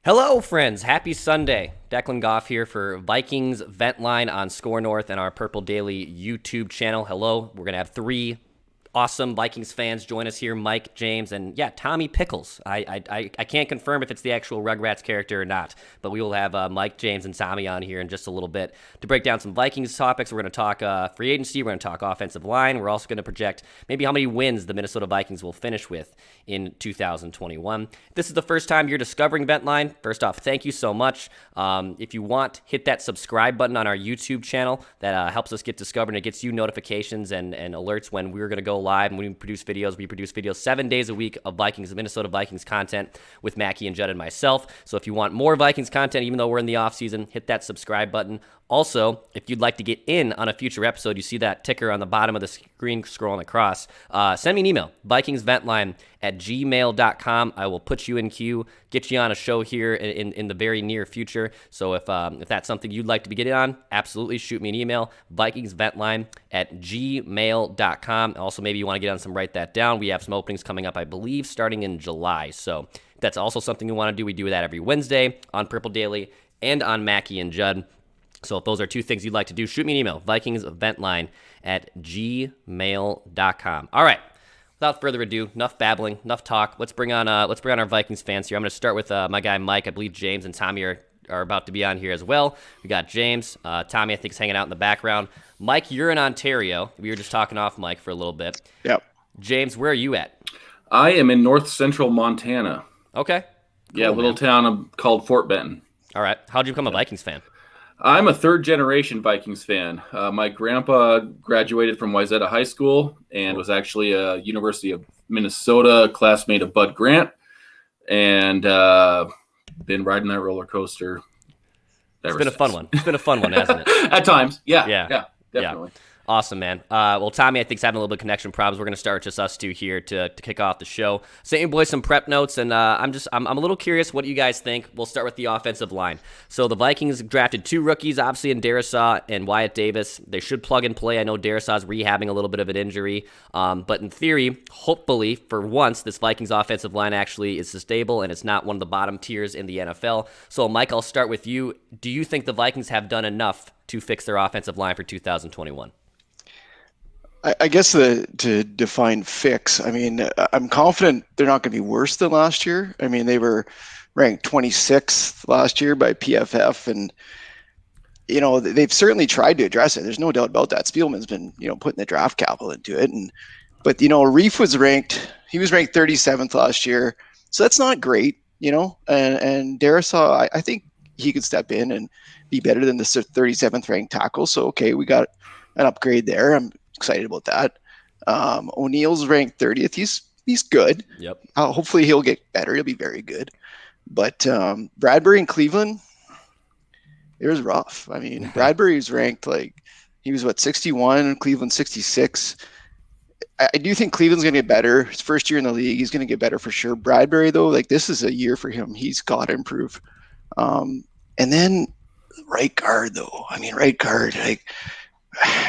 Hello, friends. Happy Sunday. Declan Goff here for Vikings Vent Line on Score North and our Purple Daily YouTube channel. Hello. We're going to have three awesome Vikings fans join us here, Mike, James, and Tommy Pickles. I can't confirm if it's the actual Rugrats character or not, but we will have Mike, James, and Tommy on here in just a little bit to break down some Vikings topics. We're going to talk free agency. We're going to talk offensive line. We're also going to project maybe how many wins the Minnesota Vikings will finish with in 2021. If this is the first time you're discovering Ventline, first off, thank you so much. If you want, hit that subscribe button on our YouTube channel. That helps us get discovered, and it gets you notifications and alerts when we're going to go live. And when we produce videos 7 days a week of Minnesota Vikings content with Mackie and Judd and myself. So if you want more Vikings content, even though we're in the off season, hit that subscribe button. Also, if you'd like to get in on a future episode, you see that ticker on the bottom of the screen scrolling across. Send me an email, vikingsventline@gmail.com. I will put you in queue, get you on a show here in the very near future. So if that's something you'd like to be getting on, absolutely shoot me an email, vikingsventline@gmail.com. Also, maybe you want to get on some Write That Down. We have some openings coming up, I believe, starting in July. So if that's also something you want to do, we do that every Wednesday on Purple Daily and on Mackie and Judd. So if those are two things you'd like to do, shoot me an email, vikingsventline@gmail.com. All right. Without further ado, enough babbling, enough talk. Let's bring on our Vikings fans here. I'm going to start with my guy Mike. I believe James and Tommy are about to be on here as well. We got James. Tommy, I think, is hanging out in the background. Mike, you're in Ontario. We were just talking off Mike for a little bit. Yep. James, where are you at? I am in north central Montana. Okay. Cool, yeah, a little town called Fort Benton. All right. How'd you become a Vikings fan? I'm a third-generation Vikings fan. My grandpa graduated from Wayzata High School and was actually a University of Minnesota classmate of Bud Grant, and been riding that roller coaster. It's been a fun one. It's been a fun one, hasn't it? At times, yeah, definitely. Yeah. Awesome, man. Well, Tommy, I think, is having a little bit of connection problems. We're going to start just us two here to kick off the show. Sent you boys some prep notes, and I'm a little curious what you guys think. We'll start with the offensive line. So the Vikings drafted two rookies, obviously, in Darrisaw and Wyatt Davis. They should plug and play. I know Darrisaw's rehabbing a little bit of an injury, but in theory, hopefully, for once, this Vikings offensive line actually is stable and it's not one of the bottom tiers in the NFL. So, Mike, I'll start with you. Do you think the Vikings have done enough to fix their offensive line for 2021? I guess to define fix, I mean, I'm confident they're not going to be worse than last year. I mean, they were ranked 26th last year by PFF, and, they've certainly tried to address it. There's no doubt about that. Spielman's been, putting the draft capital into it. But Reef was ranked 37th last year. So that's not great, and Darrisaw, I think he could step in and be better than the 37th ranked tackle. So, okay, we got an upgrade there. I'm excited about that. O'Neill's ranked 30th. He's good. Yep. Hopefully he'll get better. He'll be very good. But Bradbury in Cleveland, it was rough. I mean, Bradbury was ranked he was 61, Cleveland 66. I do think Cleveland's going to get better. His first year in the league, he's going to get better for sure. Bradbury, though, this is a year for him. He's got to improve. And then right guard, though. I mean, right guard,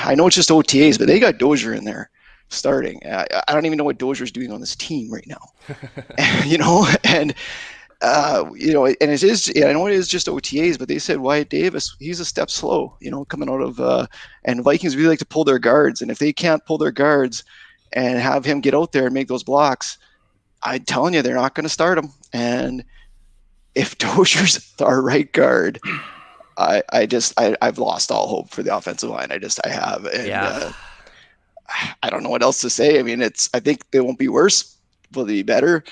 I know it's just OTAs, but they got Dozier in there starting. I don't even know what Dozier's doing on this team right now. And it is. I know it is just OTAs, but they said Wyatt Davis, he's a step slow. Coming out of and Vikings really like to pull their guards, and if they can't pull their guards and have him get out there and make those blocks, I'm telling you, they're not going to start him. And if Dozier's our right guard, I've lost all hope for the offensive line. I have. And, I don't know what else to say. I mean, I think they won't be worse. Will they be better?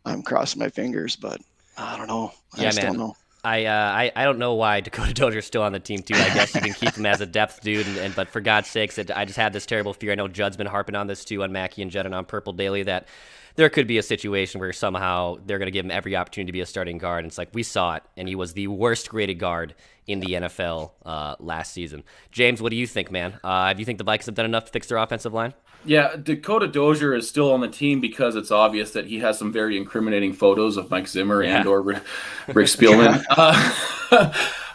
I'm crossing my fingers, but I don't know. I don't know. I don't know why Dakota Dozier's still on the team too. I guess you can keep him as a depth dude, but for God's sakes, I just had this terrible fear. I know Judd's been harping on this too on Mackie and Judd and on Purple Daily that there could be a situation where somehow they're going to give him every opportunity to be a starting guard. And it's like, we saw it, and he was the worst graded guard in the NFL last season. James, what do you think, man? Do you think the Vikings have done enough to fix their offensive line? Yeah, Dakota Dozier is still on the team because it's obvious that he has some very incriminating photos of Mike Zimmer and or Rick Spielman.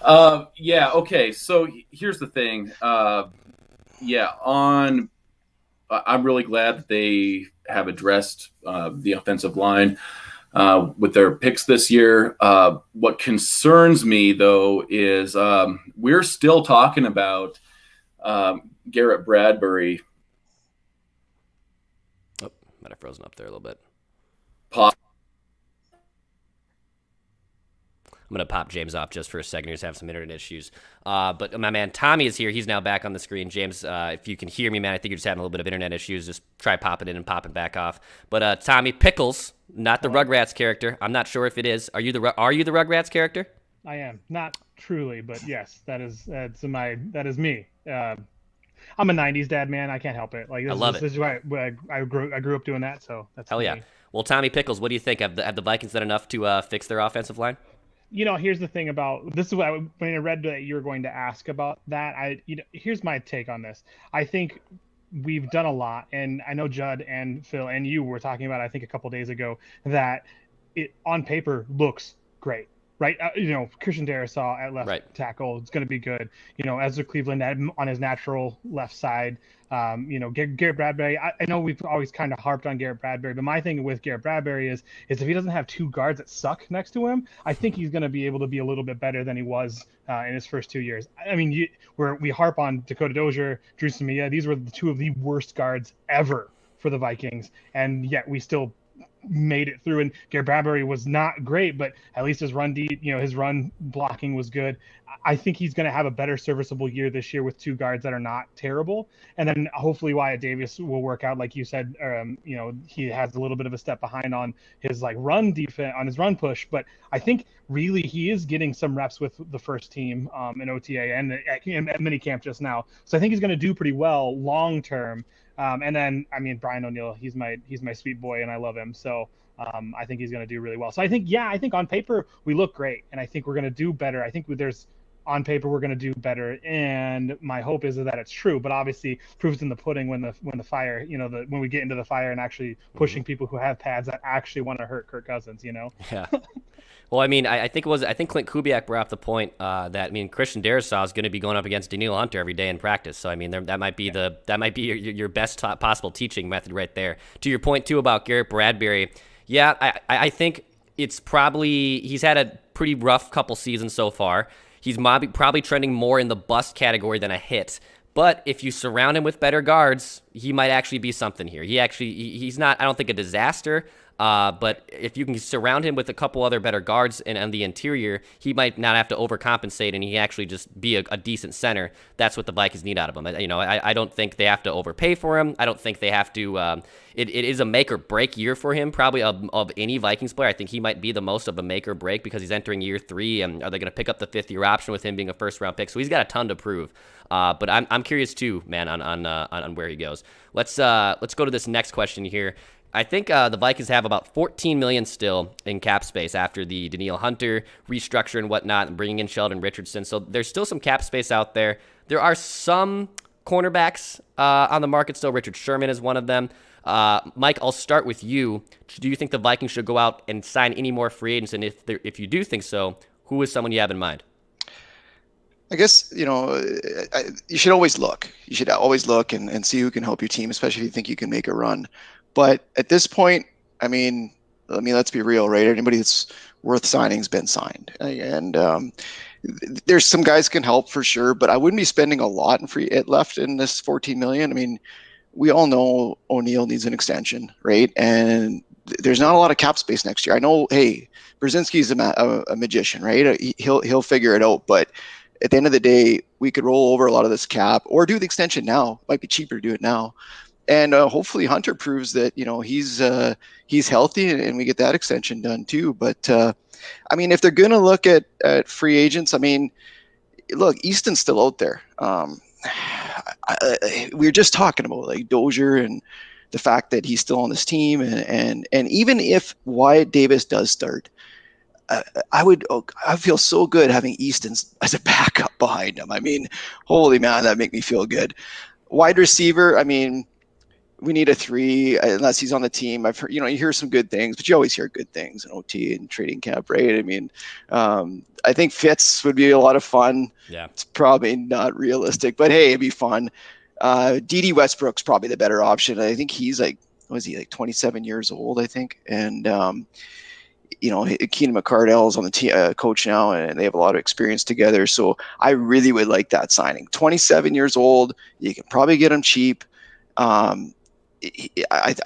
Okay, so here's the thing. I'm really glad that they have addressed the offensive line. with their picks this year. What concerns me, though, is we're still talking about Garrett Bradbury. Oh, might have frozen up there a little bit. I'm going to pop James off just for a second. He's having some internet issues. But my man Tommy is here. He's now back on the screen. James, if you can hear me, man, I think you're just having a little bit of internet issues. Just try popping in and popping back off. But Tommy Pickles, not the Rugrats character. I'm not sure if it is. Are you the Rugrats character? I am. Not truly, but yes, that is me. I'm a '90s dad, man. I can't help it. Like, I love it. This is why I grew up doing that. So that's hell yeah. me. Well, Tommy Pickles, what do you think? Have the Vikings done enough to fix their offensive line? Here's the thing about this is what when I read that you were going to ask about that. Here's my take on this. I think we've done a lot, and I know Judd and Phil and you were talking about, I think a couple days ago, that it on paper looks great. Right, Christian Darrisaw at left tackle, it's going to be good. Ezra Cleveland on his natural left side. Garrett Bradbury. I know we've always kind of harped on Garrett Bradbury, but my thing with Garrett Bradbury is if he doesn't have two guards that suck next to him, I think he's going to be able to be a little bit better than he was in his first 2 years. I mean, we harp on Dakota Dozier, Drew Samia. These were the two of the worst guards ever for the Vikings, and yet we still made it through. And Garrett Bradbury was not great, but at least his his run blocking was good. I think he's going to have a better serviceable year this year with two guards that are not terrible. And then hopefully Wyatt Davis will work out. Like you said, he has a little bit of a step behind on his run defense, on his run push, but I think really he is getting some reps with the first team in OTA and at minicamp just now. So I think he's going to do pretty well long-term. And then, I mean, Brian O'Neill, he's my sweet boy and I love him. So I think he's going to do really well. So I think on paper we look great and I think we're going to do better. I think on paper we're going to do better. And my hope is that it's true, but obviously proof's in the pudding when the fire, when we get into the fire and actually pushing people who have pads that actually want to hurt Kirk Cousins, Yeah. Well, I mean, I think Clint Kubiak brought up the point that Christian Darrisaw is going to be going up against Danielle Hunter every day in practice. So I mean, that might be your best possible teaching method right there. To your point too about Garrett Bradbury, yeah, I think it's probably he's had a pretty rough couple seasons so far. He's probably trending more in the bust category than a hit. But if you surround him with better guards, he might actually be something here. He's not, I don't think, a disaster. But if you can surround him with a couple other better guards on the interior, he might not have to overcompensate and he actually just be a decent center. That's what the Vikings need out of him. I don't think they have to overpay for him. I don't think they have to. It is a make or break year for him, probably of any Vikings player. I think he might be the most of a make or break because he's entering year 3, and are they going to pick up the 5th-year option with him being a first-round pick? So he's got a ton to prove. But I'm curious too, man, on where he goes. Let's go to this next question here. I think the Vikings have about $14 million still in cap space after the Danielle Hunter restructure and whatnot, and bringing in Sheldon Richardson. So there's still some cap space out there. There are some cornerbacks on the market still. Richard Sherman is one of them. Mike, I'll start with you. Do you think the Vikings should go out and sign any more free agents? And if you do think so, who is someone you have in mind? I guess, you should always look. You should always look and see who can help your team, especially if you think you can make a run. But at this point, let's be real, right? Anybody that's worth signing's been signed. And there's some guys can help for sure, but I wouldn't be spending a lot left in this $14 million. I mean, we all know O'Neill needs an extension, right? And there's not a lot of cap space next year. I know, hey, Brzezinski's a magician, right? He'll figure it out, but at the end of the day, we could roll over a lot of this cap or do the extension now. It might be cheaper to do it now. And hopefully Hunter proves that, he's healthy and we get that extension done too. But, if they're going to look at free agents, look, Easton's still out there. We were just talking about Dozier and the fact that he's still on this team. And even if Wyatt Davis does start, I feel so good having Easton as a backup behind him. Holy man, that make me feel good. Wide receiver, we need a 3 unless he's on the team. I've heard, you hear some good things, but you always hear good things in OT and training camp, right? I think Fitz would be a lot of fun. Yeah, it's probably not realistic, but hey, it'd be fun. D.D. Westbrook's probably the better option. I think he's 27 years old, I think, and Keenan McCardell is on the coach now, and they have a lot of experience together. So I really would like that signing. 27 years old, you can probably get him cheap. I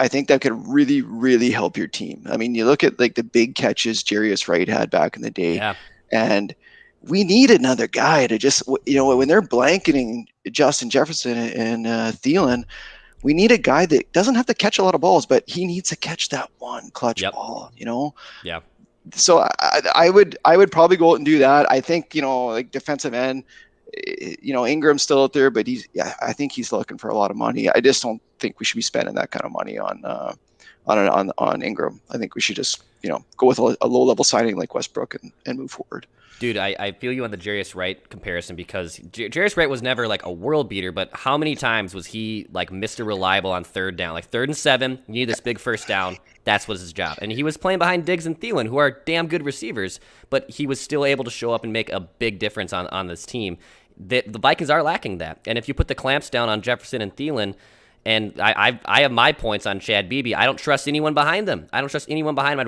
think that could really, really help your team. I mean, you look at like the big catches Jarius Wright had back in the day, and we need another guy to just, when they're blanketing Justin Jefferson and Thielen, we need a guy that doesn't have to catch a lot of balls, but he needs to catch that one clutch ball, Yeah. So I would probably go out and do that. I think, like defensive end, Ingram's still out there, but I think he's looking for a lot of money. I just don't think we should be spending that kind of money on Ingram. I think we should just, go with a low level signing like Westbrook and move forward. Dude, I feel you on the Jarius Wright comparison because Jarius Wright was never like a world beater, but how many times was he like Mr. Reliable on third down? Like 3rd and 7, you need this big first down. That's what his job. And he was playing behind Diggs and Thielen, who are damn good receivers, but he was still able to show up and make a big difference on this team. The Vikings are lacking that. And if you put the clamps down on Jefferson and Thielen, and I have my points on Chad Beebe. I don't trust anyone behind them. I'd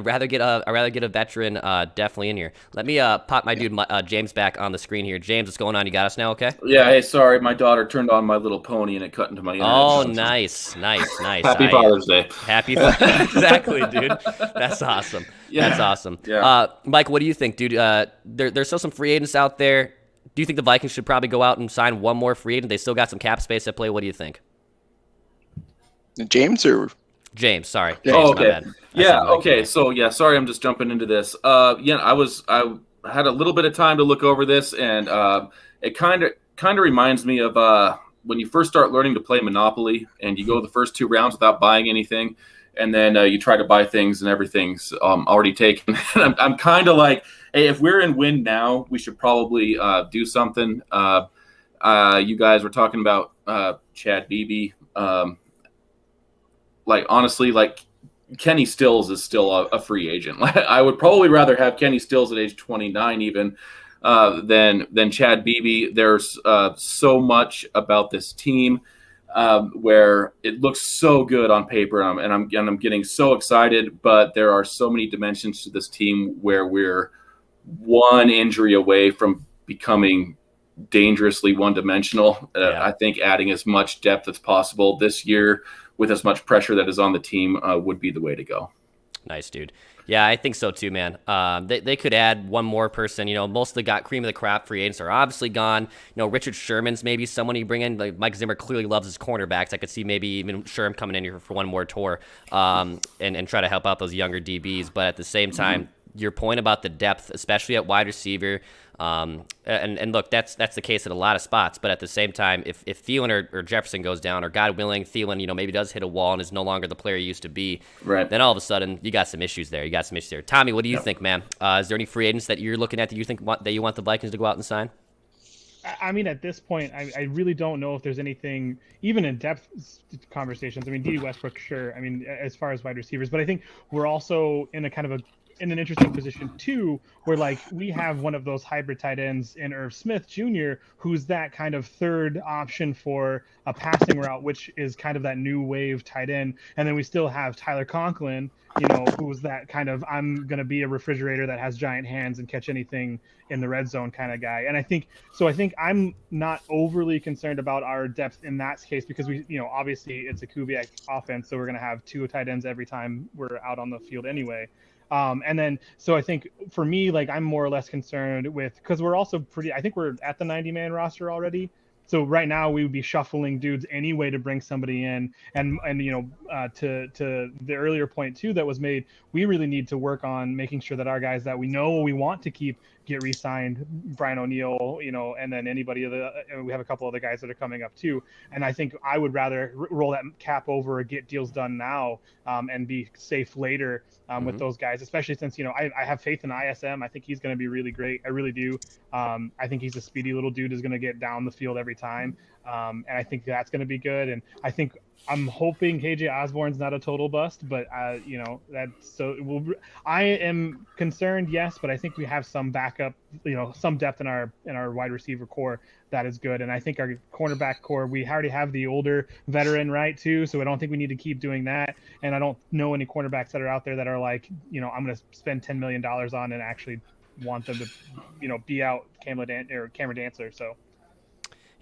rather get a veteran definitely in here. Let me pop my dude James back on the screen here. James, what's going on? You got us now, okay? Yeah. Hey, sorry, my daughter turned on My Little Pony and it cut into my internet. Oh, nice. Happy Father's Day. Exactly, dude. That's awesome. Yeah. That's awesome. Yeah. Mike, what do you think, dude? There's still some free agents out there. Do you think the Vikings should probably go out and sign one more free agent? They still got some cap space at play. What do you think? James, sorry. Yeah. James, Oh, okay. my bad. Okay. So sorry, I'm just jumping into this. I had a little bit of time to look over this, and it kind of reminds me of when you first start learning to play Monopoly, and you go the first 2 rounds without buying anything, and then you try to buy things, and everything's already taken. I'm kind of like, hey, if we're in win now, we should probably do something. You guys were talking about Chad Beebe. Honestly, Kenny Stills is still a free agent. I would probably rather have Kenny Stills at age 29 even than Chad Beebe. There's so much about this team where it looks so good on paper, and I'm getting so excited. But there are so many dimensions to this team where we're one injury away from becoming dangerously one-dimensional. I think adding as much depth as possible this year, with as much pressure that is on the team, would be the way to go. Nice, dude. Yeah, I think so too, man. They could add one more person. Most of the cream of the crop free agents are obviously gone. Richard Sherman's maybe someone you bring in. Like Mike Zimmer clearly loves his cornerbacks. I could see maybe even Sherman coming in here for one more tour and try to help out those younger DBs. But at the same time, your point about the depth, especially at wide receiver, and look, that's the case at a lot of spots. But at the same time, if Thielen or Jefferson goes down, or God willing, Thielen, maybe does hit a wall and is no longer the player he used to be, right, then all of a sudden you got some issues there. Tommy, what do you think, man? Is there any free agents that you're looking at that you think that you want the Vikings to go out and sign? I mean, at this point, I really don't know if there's anything, even in depth conversations. I mean, D. Westbrook, sure. I mean, as far as wide receivers, but I think we're also in in an interesting position too, where we have one of those hybrid tight ends in Irv Smith Jr., who's that kind of third option for a passing route, which is kind of that new wave tight end. And then we still have Tyler Conklin, who's that kind of, I'm going to be a refrigerator that has giant hands and catch anything in the red zone kind of guy. And I think I'm not overly concerned about our depth in that case, because we, obviously it's a Kubiak offense. So we're going to have 2 tight ends every time we're out on the field anyway. And then, so I think for me, I'm more or less concerned with, because we're also I think we're at the 90-man roster already. So right now we would be shuffling dudes anyway to bring somebody in. And to the earlier point too that was made, we really need to work on making sure that our guys that we know we want to keep get re-signed, Brian O'Neill, and then anybody we have a couple other guys that are coming up too. And I think I would rather roll that cap over or get deals done now and be safe later with those guys, especially since, I have faith in ISM. I think he's going to be really great. I really do. I think he's a speedy little dude who's going to get down the field every time. And I think that's going to be good. And I'm hoping KJ Osborne's not a total bust, but that's so. I am concerned, yes, but I think we have some backup, some depth in our wide receiver core that is good. And I think our cornerback core, we already have the older veteran, right, too. So I don't think we need to keep doing that. And I don't know any cornerbacks that are out there that are like, I'm going to spend $10 million on and actually want them to, be out Cameron Dantzler. So.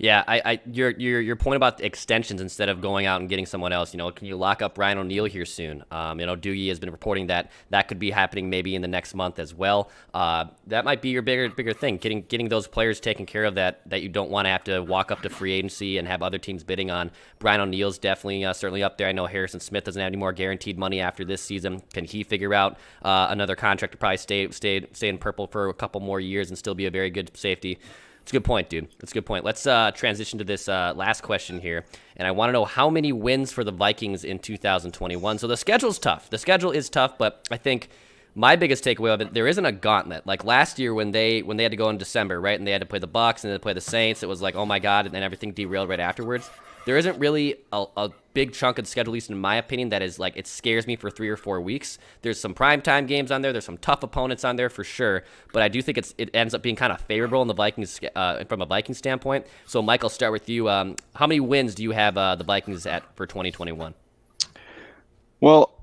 Yeah, your point about the extensions instead of going out and getting someone else. Can you lock up Ryan O'Neal here soon? Doogie has been reporting that could be happening maybe in the next month as well. That might be your bigger thing, getting those players taken care of that you don't want to have to walk up to free agency and have other teams bidding on. Brian O'Neal's definitely certainly up there. I know Harrison Smith doesn't have any more guaranteed money after this season. Can he figure out another contract to probably stay in purple for a couple more years and still be a very good safety? It's a good point, dude. That's a good point. Let's transition to this last question here. And I want to know how many wins for the Vikings in 2021. So the schedule's tough. The schedule is tough, but I think my biggest takeaway of it, there isn't a gauntlet. Like last year when they had to go in December, right, and they had to play the Bucs and they had to play the Saints, it was like, oh my God, and then everything derailed right afterwards. There isn't really a big chunk of the schedule, at least in my opinion, that is like it scares me for 3 or 4 weeks. There's some primetime games on there. There's some tough opponents on there for sure. But I do think it ends up being kind of favorable in the Vikings from a Vikings standpoint. So, Mike, I'll start with you. How many wins do you have the Vikings at for 2021? Well,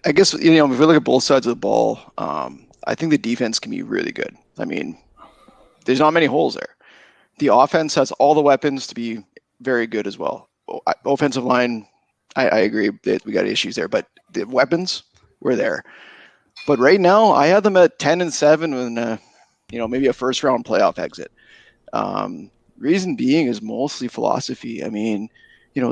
I guess, if we look at both sides of the ball, I think the defense can be really good. I mean, there's not many holes there. The offense has all the weapons to be very good as well. Offensive line, I agree that we got issues there, but the weapons were there. But right now, I have them at 10-7 with maybe a first round playoff exit. Reason being is mostly philosophy. I mean,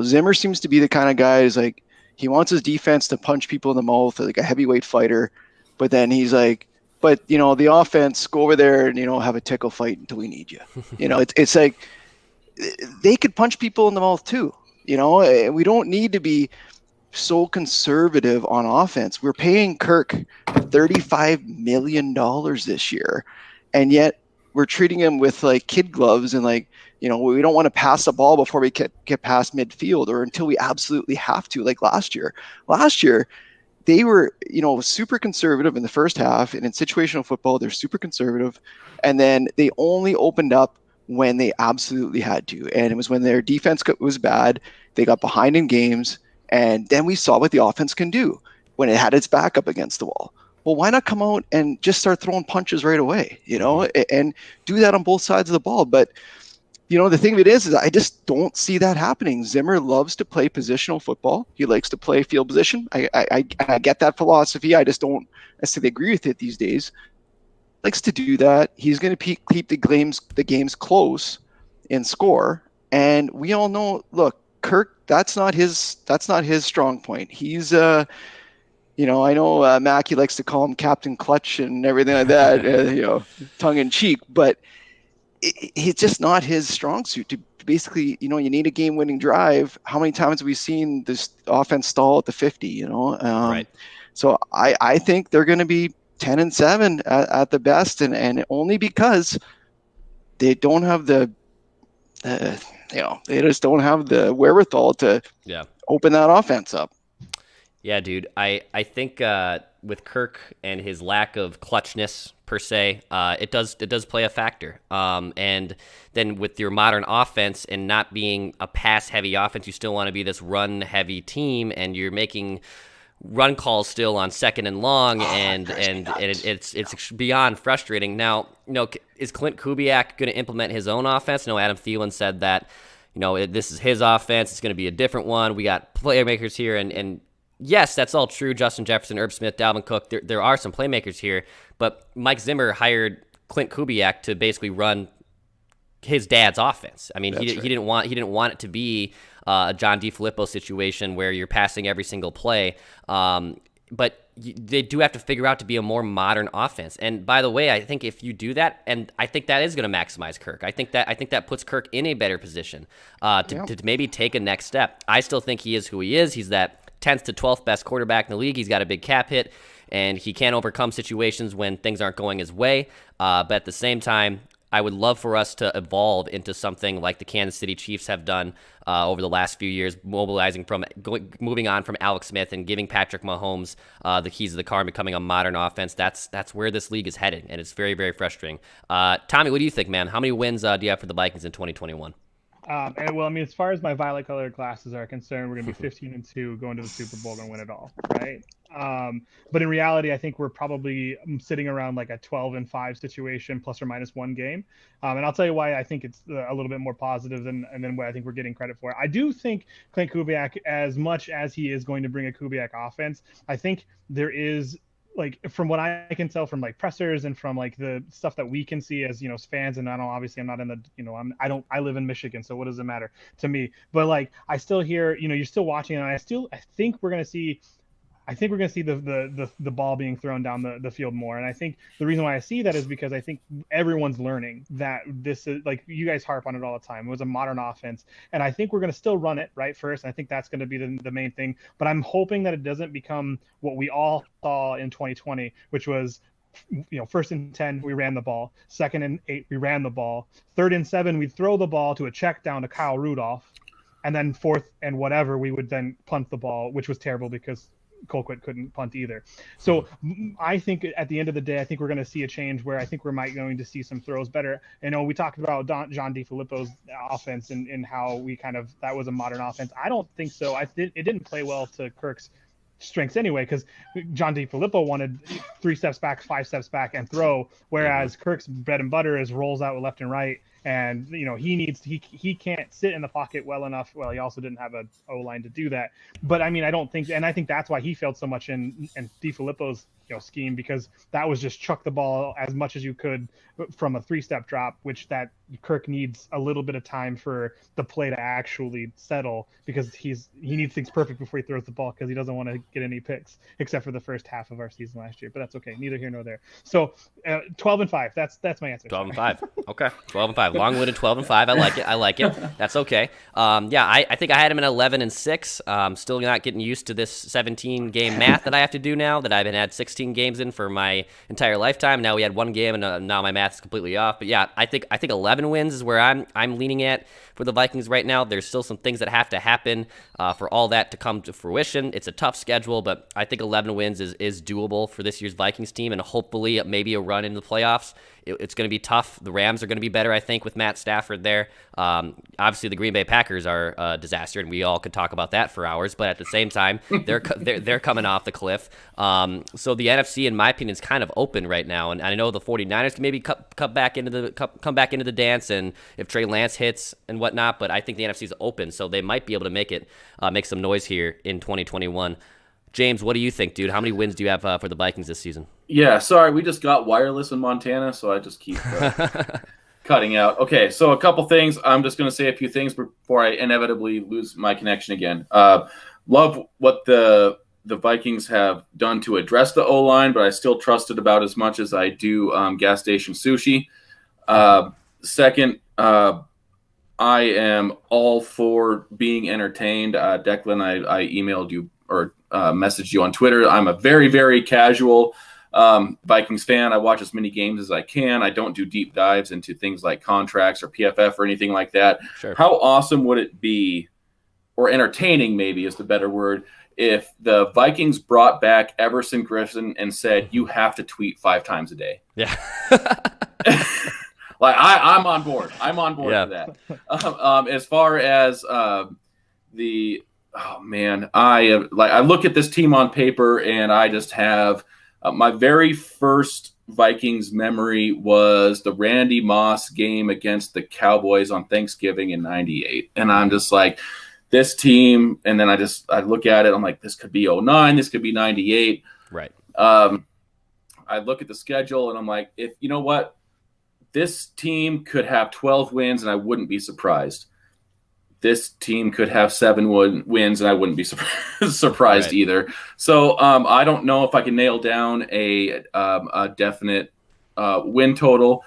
Zimmer seems to be the kind of guy who's like, he wants his defense to punch people in the mouth like a heavyweight fighter, but then he's like, but the offense, go over there and have a tickle fight until we need you. It's like they could punch people in the mouth too. We don't need to be so conservative on offense. We're paying Kirk $35 million this year, and yet we're treating him with like kid gloves and like, we don't want to pass the ball before we get past midfield or until we absolutely have to, like last year. Last year, they were, super conservative in the first half, and in situational football, they're super conservative. And then they only opened up when they absolutely had to. And it was when their defense was bad, they got behind in games, and then we saw what the offense can do when it had its back up against the wall. Well, why not come out and just start throwing punches right away, and do that on both sides of the ball? But, the thing of it is I just don't see that happening. Zimmer loves to play positional football. He likes to play field position. I get that philosophy. I just don't necessarily agree with it these days. Likes to do that. He's going to keep the games close in score. And we all know, look, Kirk, that's not his strong point. He's I know Mackey likes to call him Captain Clutch and everything like that, tongue in cheek, but it's just not his strong suit to basically, you need a game-winning drive. How many times have we seen this offense stall at the 50, Right. So I think they're going to be 10-7 at the best, and only because they don't have they just don't have the wherewithal to open that offense up. Yeah, dude. I think with Kirk and his lack of clutchness per se, it does play a factor. And then with your modern offense and not being a pass-heavy offense, you still want to be this run-heavy team, and you're making run calls still on second and long, and it's beyond frustrating. Now, is Clint Kubiak going to implement his own offense? No, Adam Thielen said that, this is his offense. It's going to be a different one. We got playmakers here, and yes, that's all true. Justin Jefferson, Irv Smith, Dalvin Cook, there are some playmakers here, but Mike Zimmer hired Clint Kubiak to basically run his dad's offense. I mean, he didn't want it to be a John DeFilippo situation where you're passing every single play. But they do have to figure out to be a more modern offense. And by the way, I think if you do that, and I think that is going to maximize Kirk. I think that puts Kirk in a better position to maybe take a next step. I still think he is who he is. He's that 10th to 12th best quarterback in the league. He's got a big cap hit, and he can overcome situations when things aren't going his way. But at the same time, I would love for us to evolve into something like the Kansas City Chiefs have done over the last few years, moving on from Alex Smith and giving Patrick Mahomes the keys of the car and becoming a modern offense. That's where this league is heading, and it's very, very frustrating. Tommy, what do you think, man? How many wins do you have for the Vikings in 2021? Well, I mean, as far as my violet-colored glasses are concerned, we're going to be 15-2, going to the Super Bowl, and win it all, right? But in reality, I think we're probably sitting around like a 12-5 situation, plus or minus one game. And I'll tell you why I think it's a little bit more positive than what I think we're getting credit for. I do think Clint Kubiak, as much as he is going to bring a Kubiak offense, I think there is, like, from what I can tell from like pressers and from like the stuff that we can see as, as fans, and obviously I'm not in the, I live in Michigan, so what does it matter to me? But like, I still hear, you're still watching, and I think we're going to see the ball being thrown down the field more. And I think the reason why I see that is because I think everyone's learning that this is, like, you guys harp on it all the time, it was a modern offense. And I think we're going to still run it right first. And I think that's going to be the main thing. But I'm hoping that it doesn't become what we all saw in 2020, which was, first and 10, we ran the ball. Second and 8, we ran the ball. Third and 7, we'd throw the ball to a check down to Kyle Rudolph. And then fourth and whatever, we would then punt the ball, which was terrible because Colquitt couldn't punt either. So I think at the end of the day, I think we're going to see a change where I think we're going to see some throws better. We talked about John DeFilippo's offense and how that was a modern offense. I don't think so. It didn't play well to Kirk's strengths anyway, because John DeFilippo wanted 3 steps back, 5 steps back, and throw, whereas Kirk's bread and butter is rolls out left and right. And he can't sit in the pocket well enough. Well, he also didn't have a O-line to do that. But I mean, I think that's why he failed so much in DeFilippo's scheme, because that was just chuck the ball as much as you could from a 3-step drop, which that Kirk needs a little bit of time for the play to actually settle, because he needs things perfect before he throws the ball, because he doesn't want to get any picks, except for the first half of our season last year. But that's okay, neither here nor there. So 12-5, that's my answer. 12-5. Okay, 12-5. Long-winded 12-5. I like it. That's okay. I think I had him in 11-6. Still not getting used to this 17 game math that I have to do now, that I've had 16 games in for my entire lifetime. Now we had one game, and now my math is completely off. But yeah, I think 11 wins is where I'm leaning at for the Vikings right now. There's still some things that have to happen for all that to come to fruition. It's a tough schedule, but I think 11 wins is doable for this year's Vikings team, and hopefully maybe a run into the playoffs. It's going to be tough. The Rams are going to be better, I think, with Matt Stafford there. Obviously, the Green Bay Packers are a disaster, and we all could talk about that for hours. But at the same time, they're coming off the cliff. So the NFC, in my opinion, is kind of open right now. And I know the 49ers can maybe come back into the dance, and if Trey Lance hits and whatnot. But I think the NFC is open, so they might be able to make some noise here in 2021. James, what do you think, dude? How many wins do you have for the Vikings this season? Yeah, sorry, we just got wireless in Montana, so I just keep cutting out. Okay, so a couple things. I'm just going to say a few things before I inevitably lose my connection again. Love what the Vikings have done to address the O-line, but I still trust it about as much as I do gas station sushi. Second, I am all for being entertained. Declan, I emailed you or messaged you on Twitter. I'm a very, very casual Vikings fan. I watch as many games as I can. I don't do deep dives into things like contracts or PFF or anything like that. Sure. How awesome would it be, or entertaining maybe is the better word, if the Vikings brought back Everson Griffin and said, you have to tweet 5 times a day? Yeah. Like I'm on board. I'm on board for that. As far as I look at this team on paper, and I just have my very first Vikings memory was the Randy Moss game against the Cowboys on Thanksgiving in '98, and I'm just like, this team. And then I look at it, I'm like, this could be '09, this could be '98. Right. I look at the schedule, and I'm like, if you know what, this team could have 12 wins, and I wouldn't be surprised. This team could have 7 wins, and I wouldn't be surprised either. So I don't know if I can nail down a definite win total,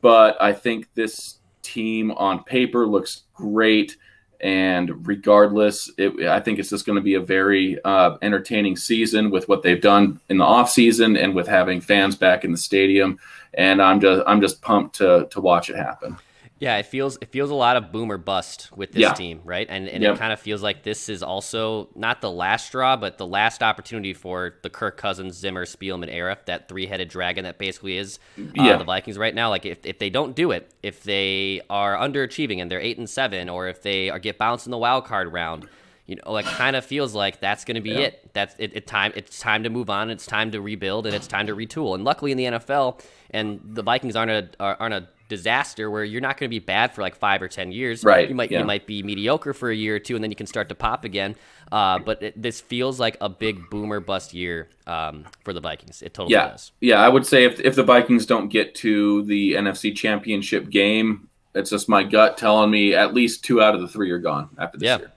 but I think this team on paper looks great. And regardless, I think it's just going to be a very entertaining season with what they've done in the offseason and with having fans back in the stadium. And I'm just pumped to watch it happen. Yeah, it feels a lot of boom or bust with this team, right? And it kind of feels like this is also not the last straw, but the last opportunity for the Kirk Cousins, Zimmer, Spielman era, that three-headed dragon that basically is the Vikings right now. Like if they don't do it, if they are underachieving and they're 8-7, or if they get bounced in the wild card round, it kind of feels like that's going to be it. It's time to move on. It's time to rebuild, and it's time to retool. And luckily in the NFL, and the Vikings aren't a disaster where you're not going to be bad for like 5 or 10 years. Right. You might be mediocre for a year or two, and then you can start to pop again. But this feels like a big boomer bust year for the Vikings. It totally does. Yeah, I would say if the Vikings don't get to the NFC Championship game, it's just my gut telling me at least 2 out of the 3 are gone after this year.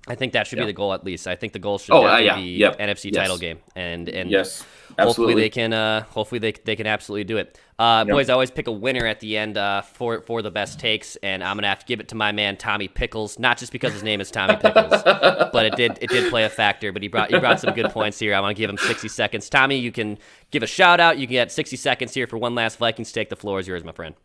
I think that should be the goal at least. I think the goal should definitely be NFC title game, and yes, hopefully absolutely. they can absolutely do it. Boys, I always pick a winner at the end for the best takes, and I'm gonna have to give it to my man Tommy Pickles, not just because his name is Tommy Pickles, but it did play a factor. But he brought some good points here. I want to give him 60 seconds. Tommy, you can give a shout out. You can get 60 seconds here for one last Vikings take. The floor is yours, my friend.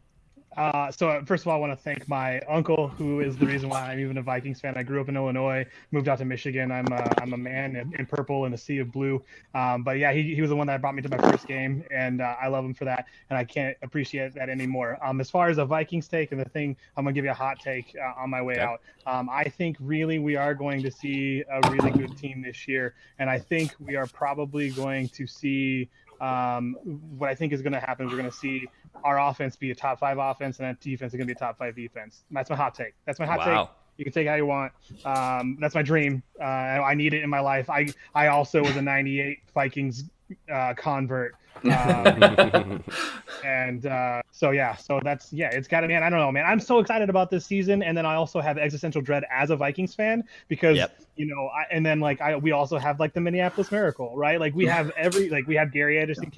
So first of all, I want to thank my uncle, who is the reason why I'm even a Vikings fan. I grew up in Illinois, moved out to Michigan. I'm a man in purple in a sea of blue. But yeah, he was the one that brought me to my first game, and I love him for that. And I can't appreciate that anymore. As far as a Vikings take, and the thing, I'm gonna give you a hot take on my way out. I think really we are going to see a really good team this year, and I think we are probably going to see what I think is going to happen is we're going to see our offense be a top 5 offense, and that defense is going to be a top 5 defense. That's my hot take. That's my hot take. You can take it how you want. That's my dream. I need it in my life. I also was a 98 Vikings convert. So that's it's got to, man. I don't know, man. I'm so excited about this season, and then I also have existential dread as a Vikings fan because we also have like the Minneapolis Miracle, right? Like we have we have Gary Anderson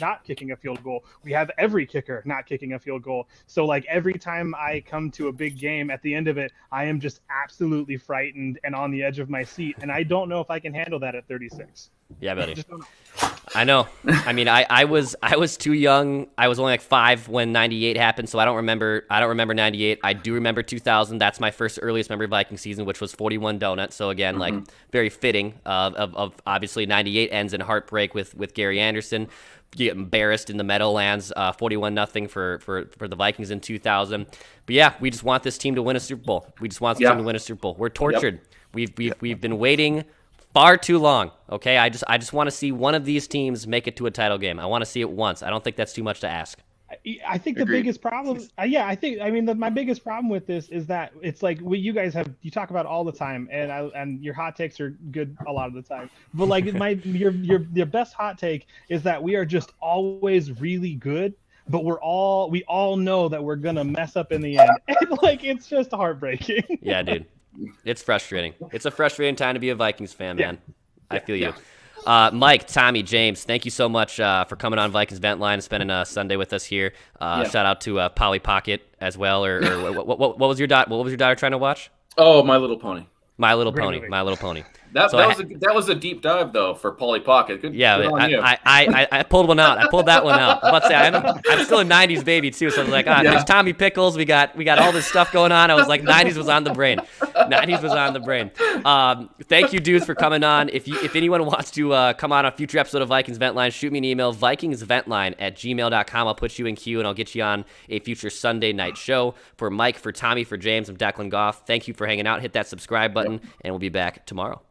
not kicking a field goal. We have every kicker not kicking a field goal. So like every time I come to a big game, at the end of it, I am just absolutely frightened and on the edge of my seat, and I don't know if I can handle that at 36. Yeah, buddy. I know. I mean, I was too young. I was only like 5 when 98 happened, so I don't remember 98. I do remember 2000. That's my first earliest memory of Viking season, which was 41 donuts. So again, like very fitting of obviously 98 ends in heartbreak with Gary Anderson. You get embarrassed in the Meadowlands, 41-0 for the Vikings in 2000. But yeah, we just want this team to win a Super Bowl. We just want this team to win a Super Bowl. We're tortured. We've been waiting far too long. Okay, I just want to see one of these teams make it to a title game. I want to see it once. I don't think that's too much to ask. I think the biggest problem, my biggest problem with this is that it's like you guys you talk about all the time, and your hot takes are good a lot of the time. But like your best hot take is that we are just always really good, but we all know that we're gonna mess up in the end, and like it's just heartbreaking. Yeah, dude. It's frustrating. It's a frustrating time to be a Vikings fan, man. I feel you. Mike, Tommy, James, thank you so much for coming on Vikings Vent Line and spending a Sunday with us here. Shout out to Polly Pocket as well. Or what was your daughter trying to watch? Oh, My Little Pony. My Little Pony. My Little Pony. That was a deep dive though for Polly Pocket. Good on you. I pulled one out. I pulled that one out. I'm about to say I'm still a '90s baby too, so I was like, there's Tommy Pickles. We got all this stuff going on. I was like, '90s was on the brain. '90s was on the brain. Thank you, dudes, for coming on. If anyone wants to come on a future episode of Vikings Vent Line, shoot me an email, vikingsventline@gmail.com. I'll put you in queue and I'll get you on a future Sunday night show. For Mike, for Tommy, for James, I'm Declan Goff. Thank you for hanging out. Hit that subscribe button, and we'll be back tomorrow.